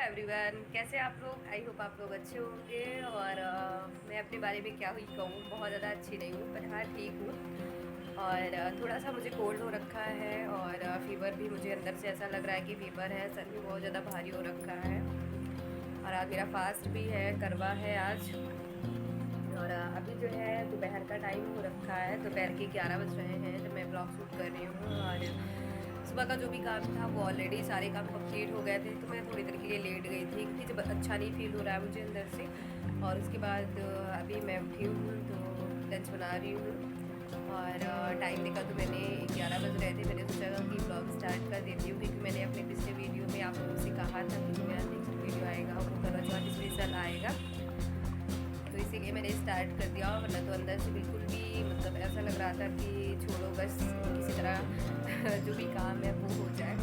Everyone, कैसे आप लोग। आई होप आप लोग अच्छे होंगे। और मैं अपने बारे में क्या हुई कहूँ, बहुत ज़्यादा अच्छी नहीं हूँ, पर हाँ ठीक हूँ। और थोड़ा सा मुझे कोल्ड हो रखा है और फीवर भी मुझे अंदर से ऐसा लग रहा है कि फीवर है। सर भी बहुत ज़्यादा भारी हो रखा है। और आज मेरा फास्ट भी है, करवा है आज। और अभी जो है दोपहर का टाइम हो रखा है, दोपहर के 11 बज रहे हैं जब मैं ब्लॉग शूट कर रही हूँ। और सुबह का जो भी काम था वो ऑलरेडी सारे काम कंप्लीट हो गए थे, तो मैं थोड़ी देर के लिए लेट गई थी क्योंकि जब अच्छा नहीं फील हो रहा है मुझे अंदर से। और उसके बाद अभी मैं उठी हूँ तो लंच बना रही हूँ। और टाइम देखा तो मैंने 11 बज रहे थे। मैंने सोचा कि ब्लॉग स्टार्ट कर देती हूँ क्योंकि मैंने अपने पिछले वीडियो में आप लोगों से कहा था कि जो मेरा नेक्स्ट वीडियो आएगा वो करवा चौथ स्पेशल आएगा, तो इसीलिए मैंने स्टार्ट कर दिया। वरना तो अंदर से बिल्कुल भी मतलब ऐसा लग रहा था कि छोड़ो बस किसी तरह जो भी काम है वो हो जाए।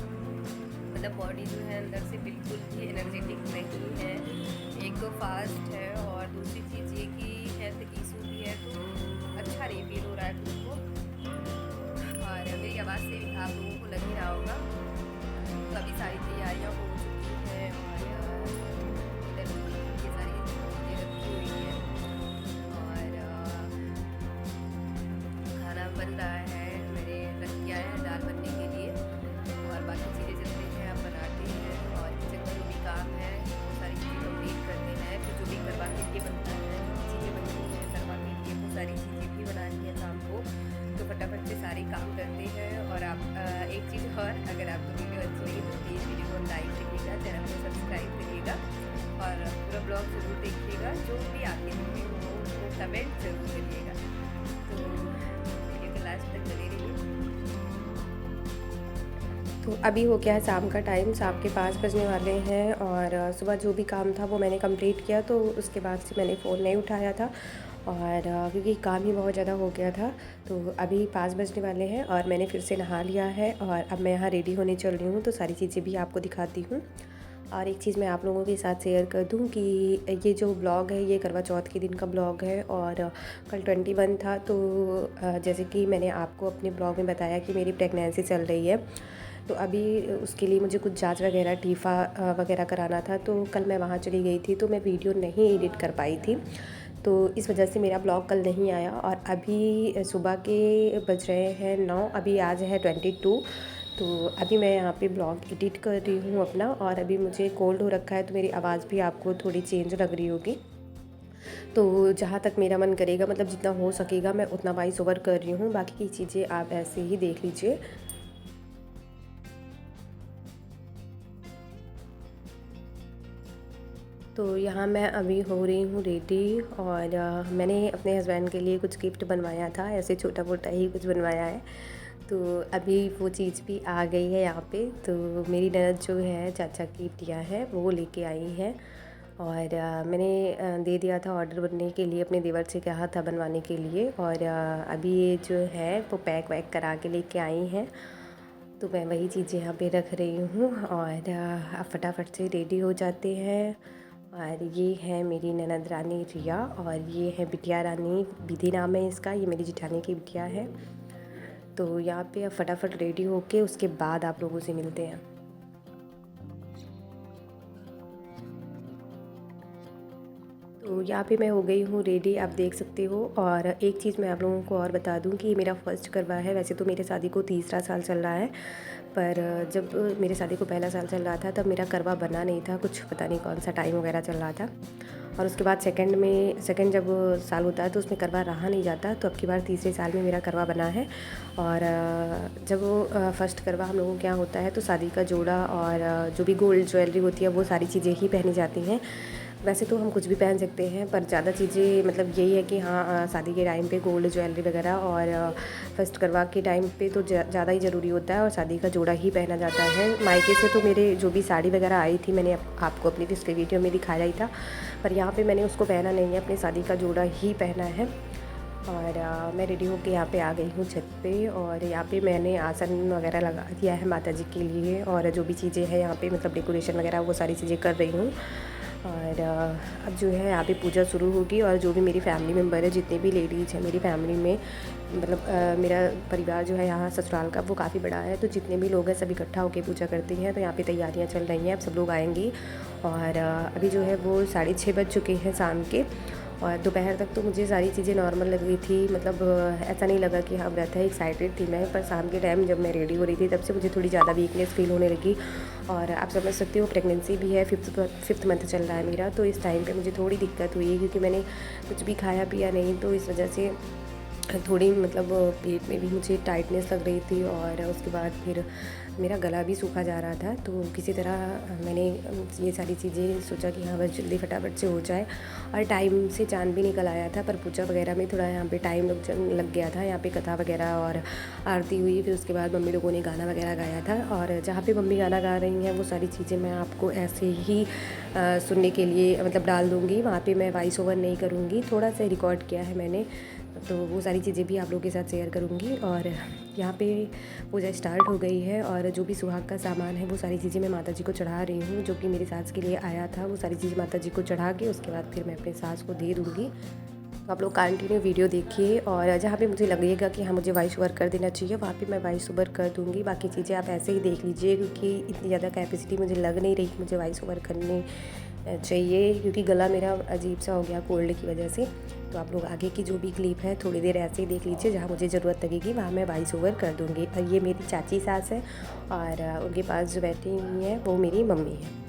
मतलब बॉडी जो है अंदर से बिल्कुल भी एनर्जेटिक नहीं है। एक तो फास्ट है और दूसरी चीज़ ये कि हेल्थ इशू भी है, तो अच्छा नहीं फील हो रहा है खुद को। और मेरी आवाज़ से आप लोगों को लग ही रहा होगा। तो अभी सारी तैयारियाँ हो चुकी हैं और इधर ये सारी चीज़ें रखी हुई हैं। और खाना बन रहा है, मैंने रख किया है दाल बनने के लिए। और बाकी चीज़ें चलते हैं, हम बनाते हैं और किचन का जो भी काम है वो सारी चीज़ें कंप्लीट करते हैं। फिर जो भी करवा के लिए बनता है, जो भी चीज़ें बनती हैं करवा के लिए, वो सारी चीज़ें भी बनानी है शाम को। तो फटाफट से सारे काम करते हैं। और आप एक चीज़ और, अगर आपको वीडियो अच्छी लगी तो प्लीज़ वीडियो को लाइक करिएगा, चैनल को सब्सक्राइब करिएगा और पूरा ब्लॉग ज़रूर देखिएगा। जो भी आपके दिल में हो वो कमेंट ज़रूर करिएगा। तो वीडियो के लास्ट तक बने रहिए। तो अभी हो गया है शाम का टाइम, शाम के 5 बजने वाले हैं। और सुबह जो भी काम था वो मैंने कंप्लीट किया, तो उसके बाद से मैंने फ़ोन नहीं उठाया था। और क्योंकि काम ही बहुत ज़्यादा हो गया था, तो अभी 5 बजने वाले हैं और मैंने फिर से नहा लिया है। और अब मैं यहाँ रेडी होने चल रही हूँ, तो सारी चीज़ें भी आपको दिखाती हूँ। और एक चीज़ मैं आप लोगों के साथ शेयर कर दूं कि ये जो ब्लॉग है ये करवा चौथ के दिन का ब्लॉग है। और कल 21 था, तो जैसे कि मैंने आपको अपने ब्लॉग में बताया कि मेरी प्रेगनेंसी चल रही है, तो अभी उसके लिए मुझे कुछ जांच वगैरह टीफ़ा वगैरह कराना था। तो कल मैं वहाँ चली गई थी, तो मैं वीडियो नहीं एडिट कर पाई थी, तो इस वजह से मेरा ब्लॉग कल नहीं आया। और अभी सुबह के बज रहे हैं 9, अभी आज है 22। तो अभी मैं यहाँ पे ब्लॉग एडिट कर रही हूँ अपना। और अभी मुझे कोल्ड हो रखा है, तो मेरी आवाज़ भी आपको थोड़ी चेंज लग रही होगी। तो जहाँ तक मेरा मन करेगा, मतलब जितना हो सकेगा मैं उतना वॉइस ओवर कर रही हूँ, बाकी की चीज़ें आप ऐसे ही देख लीजिए। तो यहाँ मैं अभी हो रही हूँ रेडी। और मैंने अपने हस्बैंड के लिए कुछ गिफ्ट बनवाया था, ऐसे छोटा मोटा ही कुछ बनवाया है। तो अभी वो चीज़ भी आ गई है यहाँ पे। तो मेरी ननद जो है, चाचा की बिटिया है, वो लेके आई है। और मैंने दे दिया था ऑर्डर बनने के लिए, अपने देवर से कहा था बनवाने के लिए। और अभी ये जो है वो पैक वैक करा के लेके आई हैं, तो मैं वही चीज़ें यहाँ पे रख रही हूँ। और अब फटाफट से रेडी हो जाते हैं। और ये है मेरी ननद रानी रिया, और ये है बिटिया रानी, विधि नाम है इसका, ये मेरी जिठानी की बिटिया है। तो यहाँ पे अब फटाफट रेडी होके उसके बाद आप लोगों से मिलते हैं। तो यहाँ पे मैं हो गई हूँ रेडी, आप देख सकते हो। और एक चीज़ मैं आप लोगों को और बता दूँ कि ये मेरा फर्स्ट करवा है। वैसे तो मेरे शादी को तीसरा साल चल रहा है, पर जब मेरे शादी को पहला साल चल रहा था तब मेरा करवा बना नहीं था, कुछ पता नहीं कौन सा टाइम वगैरह चल रहा था। और उसके बाद सेकंड जब साल होता है तो उसमें करवा रहा नहीं जाता, तो अब की बार तीसरे साल में मेरा करवा बना है। और जब वो फर्स्ट करवा हम लोगों के यहाँ होता है तो शादी का जोड़ा और जो भी गोल्ड ज्वेलरी होती है वो सारी चीज़ें ही पहनी जाती हैं। वैसे तो हम कुछ भी पहन सकते हैं, पर ज़्यादा चीज़ें मतलब यही है कि हाँ, शादी के टाइम पे गोल्ड ज्वेलरी वगैरह, और फर्स्ट करवा के टाइम पे तो ज़्यादा ही ज़रूरी होता है और शादी का जोड़ा ही पहना जाता है। मायके से तो मेरे जो भी साड़ी वगैरह आई थी, मैंने आपको अपनी पिछले वीडियो में दिखाया ही था, पर यहाँ पे मैंने उसको पहना नहीं है, अपने शादी का जोड़ा ही पहना है। और मैं रेडी होकर यहाँ पे आ गई हूँ छत पे। और यहाँ पे मैंने आसन वगैरह लगा दिया है माता जी के लिए, और जो भी चीज़ें हैं यहाँ पे मतलब डेकोरेशन वगैरह वो सारी चीज़ें कर रही हूँ। और अब जो है यहाँ पे पूजा शुरू होगी और जो भी मेरी फैमिली मेम्बर है, जितने भी लेडीज़ हैं मेरी फैमिली में, मतलब मेरा परिवार जो है यहाँ ससुराल का वो काफ़ी बड़ा है, तो जितने भी लोग हैं सब इकट्ठा होकर पूजा करते हैं। तो यहाँ पे तैयारियाँ चल रही हैं, अब सब लोग आएंगी। और अभी जो है वो 6:30 बज चुके हैं शाम के। और दोपहर तक तो मुझे सारी चीज़ें नॉर्मल लग रही थी, मतलब ऐसा नहीं लगा कि हाँ व्रत है, एक्साइटेड थी मैं। पर शाम के टाइम जब मैं रेडी हो रही थी तब से मुझे थोड़ी ज़्यादा वीकनेस फील होने लगी। और आप समझ सकते हो प्रेगनेंसी भी है, फिफ्थ मंथ चल रहा है मेरा, तो इस टाइम पे मुझे थोड़ी दिक्कत हुई क्योंकि मैंने कुछ भी खाया पिया नहीं, तो इस वजह से थोड़ी मतलब पेट में भी मुझे टाइटनेस लग रही थी। और उसके बाद फिर मेरा गला भी सूखा जा रहा था। तो किसी तरह मैंने ये सारी चीज़ें सोचा कि हाँ बस जल्दी फटाफट से हो जाए। और टाइम से चाँद भी निकल आया था, पर पूजा वगैरह में थोड़ा यहाँ पे टाइम लग गया था। यहाँ पे कथा वगैरह और आरती हुई, फिर उसके बाद मम्मी लोगों ने गाना वगैरह गाया था। और जहाँ पे मम्मी गाना गा रही हैं वो सारी चीज़ें मैं आपको ऐसे ही सुनने के लिए मतलब डाल दूँगी। वहाँ पे मैं वॉइस ओवर नहीं करूँगी, थोड़ा सा रिकॉर्ड किया है मैंने, तो वो सारी चीज़ें भी आप लोगों के साथ शेयर करूँगी। और यहाँ पे पूजा स्टार्ट हो गई है और जो भी सुहाग का सामान है वो सारी चीज़ें मैं माता जी को चढ़ा रही हूँ। जो कि मेरी सास के लिए आया था वो सारी चीज़ें माता जी को चढ़ा के उसके बाद फिर मैं अपने सास को दे दूँगी। तो आप लोग कंटिन्यू वीडियो देखिए। और जहाँ पे मुझे लगेगा कि हाँ मुझे वॉइस ओवर कर देना चाहिए वहाँ पे मैं वॉइस ओवर कर दूँगी। बाकी चीज़ें आप ऐसे ही देख लीजिए, क्योंकि इतनी ज़्यादा कैपेसिटी मुझे लग नहीं रही कि मुझे वॉइस ओवर करनी चाहिए, क्योंकि गला मेरा अजीब सा हो गया कोल्ड की वजह से। तो आप लोग आगे की जो भी क्लिप है थोड़ी देर ऐसे ही देख लीजिए, जहाँ मुझे ज़रूरत लगेगी वहाँ मैं वॉइस ओवर कर दूँगी। और ये मेरी चाची सास है और उनके पास जो बैठी हुई है वो मेरी मम्मी है।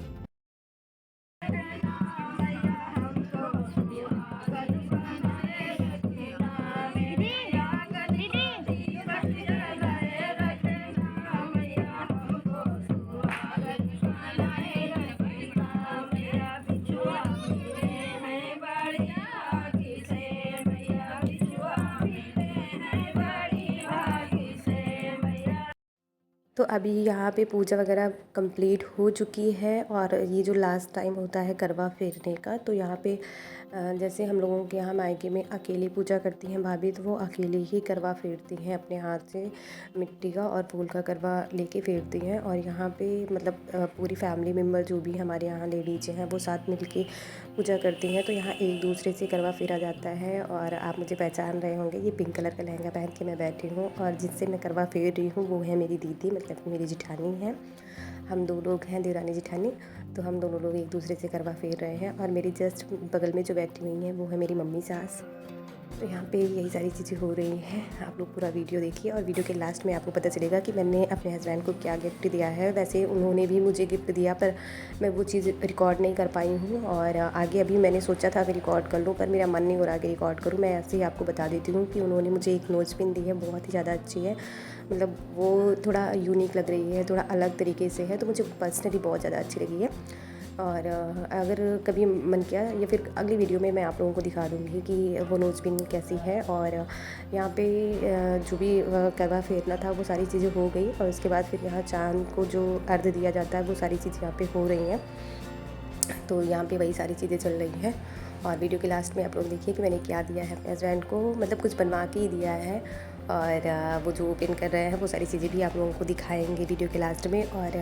तो अभी यहाँ पे पूजा वगैरह कंप्लीट हो चुकी है। और ये जो लास्ट टाइम होता है करवा फेरने का, तो यहाँ पे जैसे हम लोगों के यहाँ मायके में अकेली पूजा करती हैं भाभी, तो वो अकेले ही करवा फेरती हैं अपने हाथ से, मिट्टी का और फूल का करवा लेके फेरती हैं। और यहाँ पे मतलब पूरी फैमिली मेम्बर जो भी हमारे यहाँ लेडीज हैं वो साथ मिल के पूजा करती हैं। तो यहाँ एक दूसरे से करवा फेरा जाता है। और आप मुझे पहचान रहे होंगे, ये पिंक कलर का लहंगा पहन के मैं बैठी हूँ और जिससे मैं करवा फेर रही हूँ वो है मेरी दीदी, मतलब मेरी जिठानी है। हम 2 लोग हैं देवरानी जिठानी, तो हम दोनों लोग एक दूसरे से करवा फेर रहे हैं। और मेरी जस्ट बगल में जो बैठी हुई हैं वो है मेरी मम्मी सास। तो यहाँ पे यही सारी चीज़ें हो रही हैं। आप लोग पूरा वीडियो देखिए और वीडियो के लास्ट में आपको पता चलेगा कि मैंने अपने हस्बैंड को क्या गिफ्ट दिया है। वैसे उन्होंने भी मुझे गिफ्ट दिया, पर मैं वो चीज़ रिकॉर्ड नहीं कर पाई हूँ। और आगे अभी मैंने सोचा था कि रिकॉर्ड कर लूँ, पर मेरा मन नहीं हो रहा कि रिकॉर्ड करूँ। मैं ऐसे ही आपको बता देती हूँ कि उन्होंने मुझे एक नोज़ पिन दी है, बहुत ही ज़्यादा अच्छी है। मतलब वो थोड़ा यूनिक लग रही है, थोड़ा अलग तरीके से है, तो मुझे पर्सनली बहुत ज़्यादा अच्छी लगी है। और अगर कभी मन किया या फिर अगली वीडियो में मैं आप लोगों को दिखा दूँगी कि वो नोज़ पिन कैसी है। और यहाँ पे जो भी करवा फेरना था वो सारी चीज़ें हो गई। और उसके बाद फिर यहाँ चाँद को जो अर्घ दिया जाता है वो सारी चीज़ें यहाँ पे हो रही हैं। तो यहाँ पे वही सारी चीज़ें चल रही हैं। और वीडियो के लास्ट में आप लोग देखिए कि मैंने क्या दिया है अपने हस्बैंड को, मतलब कुछ बनवा के ही दिया है। और वो जो ओपन कर रहे हैं वो सारी चीज़ें भी आप लोगों को दिखाएंगे वीडियो के लास्ट में। और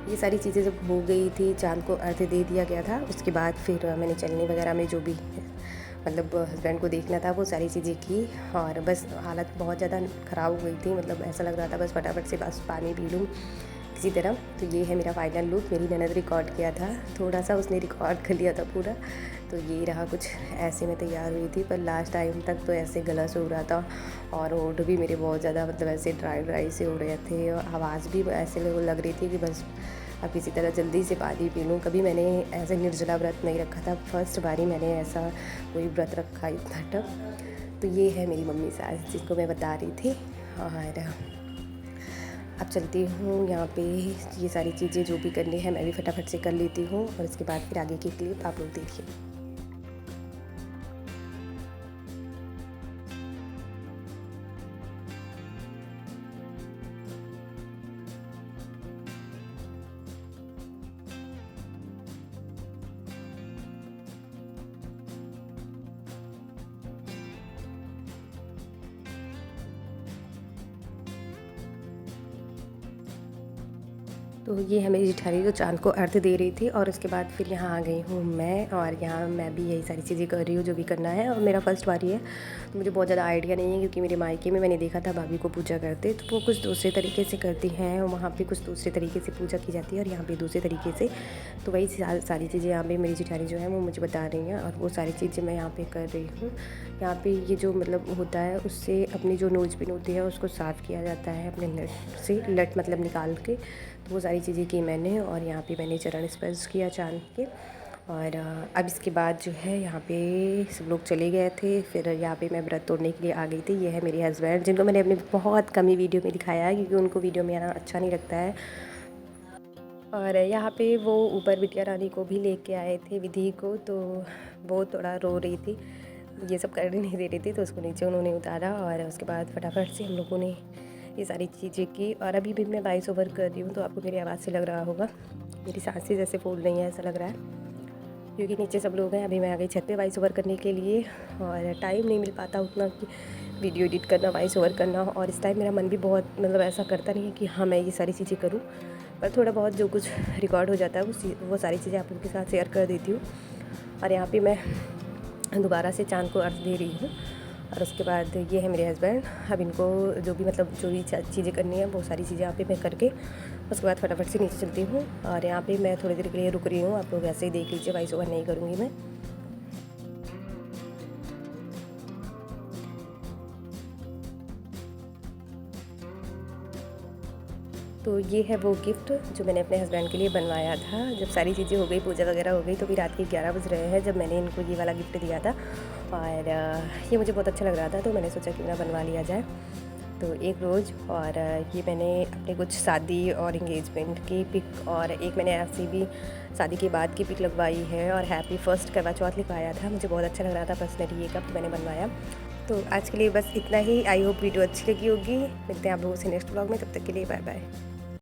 ये सारी चीज़ें जब हो गई थी, चाँद को अर्घ दे दिया गया था, उसके बाद फिर मैंने चलनी वगैरह में जो भी मतलब हस्बैंड को देखना था वो सारी चीज़ें की। और बस हालत बहुत ज़्यादा ख़राब हो गई थी, मतलब ऐसा लग रहा था बस फटाफट से बस पानी पी लूँ किसी तरह। तो ये है मेरा फाइनल लुक। मेरी ननद रिकॉर्ड किया था, थोड़ा सा उसने रिकॉर्ड कर लिया था पूरा। तो ये रहा, कुछ ऐसे में तैयार हुई थी, पर लास्ट टाइम तक तो ऐसे गला सूख रहा था और होंठ भी मेरे बहुत ज़्यादा मतलब ऐसे ड्राई ड्राई से हो रहे थे। और आवाज़ भी ऐसे लग रही थी कि बस अब किसी तरह जल्दी से पानी पी लूँ। कभी मैंने ऐसे निर्जला व्रत नहीं रखा था, फर्स्ट बारी मैंने ऐसा कोई व्रत रखा इतना टफ। तो ये है मेरी मम्मी सास जिसको मैं बता रही थी। और अब चलती हूँ यहाँ पे, ये सारी चीज़ें जो भी करनी है मैं भी फटाफट से कर लेती हूँ। और उसके बाद फिर आगे की क्लिप आप लोग देखिए। तो ये है मेरी जेठानी जो चाँद को अर्घ दे रही थी, और उसके बाद फिर यहाँ आ गई हूँ मैं, और यहाँ मैं भी यही सारी चीज़ें कर रही हूँ जो भी करना है। और मेरा फर्स्ट बारी है तो मुझे बहुत ज़्यादा आइडिया नहीं है, क्योंकि मेरे मायके में मैंने देखा था भाभी को पूजा करते, तो वो कुछ दूसरे तरीके से करती हैं, और वहाँ पे कुछ दूसरे तरीके से पूजा की जाती है और यहाँ पे दूसरे तरीके से। तो वही सारी चीज़ें यहाँ पे मेरी जेठानी जो है वो मुझे बता रही हैं, और वो सारी चीज़ें मैं यहाँ पे कर रही हूँ। यहाँ पे ये जो मतलब होता है, उससे अपनी जो नोज पिन होती है उसको साफ़ किया जाता है अपने लट से, लट मतलब निकाल के। तो वो सारी चीज़ें की मैंने, और यहाँ पे मैंने चरण स्पर्श किया चाँद के। और अब इसके बाद जो है यहाँ पे सब लोग चले गए थे, फिर यहाँ पे मैं व्रत तोड़ने के लिए आ गई थी। ये है मेरे हस्बैंड, जिनको मैंने अपनी बहुत कम ही वीडियो में दिखाया है, क्योंकि उनको वीडियो में आना अच्छा नहीं लगता है। और यहाँ पे वो ऊपर बिटिया रानी को भी लेके आए थे, विधि को, तो वो थोड़ा रो रही थी, ये सब करने नहीं दे रही थी, तो उसको नीचे उन्होंने उतारा। और उसके बाद फटाफट से हम लोगों ने ये सारी चीज़ें की। और अभी भी मैं वॉइस ओवर कर रही हूँ, तो आपको मेरी आवाज़ से लग रहा होगा मेरी सांसें जैसे फूल रही हैं, ऐसा लग रहा है, क्योंकि नीचे सब लोग हैं। अभी मैं आ गई छत पे वॉइस ओवर करने के लिए, और टाइम नहीं मिल पाता उतना कि वीडियो एडिट करना, वॉइस ओवर करना। और इस टाइम मेरा मन भी बहुत मतलब ऐसा करता नहीं है कि हाँ मैं ये सारी चीज़ें करूँ, पर थोड़ा बहुत जो कुछ रिकॉर्ड हो जाता है वो सारी चीज़ें आप लोगों के साथ शेयर कर देती हूँ। और यहाँ पे मैं दोबारा से चाँद को अर्घ दे रही हूँ। और उसके बाद ये है मेरे हस्बैंड, अब इनको जो भी चीज़ें करनी है वो सारी चीज़ें यहाँ पे मैं करके उसके बाद फटाफट से नीचे चलती हूँ। और यहाँ पे मैं थोड़ी देर के लिए रुक रही हूँ, आप लोग ऐसे ही देख लीजिए, वॉइस ओवर नहीं करूँगी मैं। तो ये है वो गिफ्ट जो मैंने अपने हस्बैंड के लिए बनवाया था। जब सारी चीज़ें हो गई, पूजा वगैरह हो गई, तो भी रात के 11 बज रहे हैं जब मैंने इनको ये वाला गिफ्ट दिया था। और ये मुझे बहुत अच्छा लग रहा था, तो मैंने सोचा कि ना बनवा लिया जाए। तो एक रोज़, और ये मैंने अपने कुछ शादी और इंगेजमेंट की पिक, और एक मैंने ऐसी भी शादी के बाद की पिक लगवाई है, और हैप्पी फर्स्ट करवा चौथ लिखवाया था। मुझे बहुत अच्छा लग रहा था पर्सनली, ये कप मैंने बनवाया। तो आज के लिए बस इतना ही। आई होप वीडियो अच्छी लगी होगी। मिलते हैं आप लोगों से नेक्स्ट व्लॉग में, तब तक के लिए बाय बाय।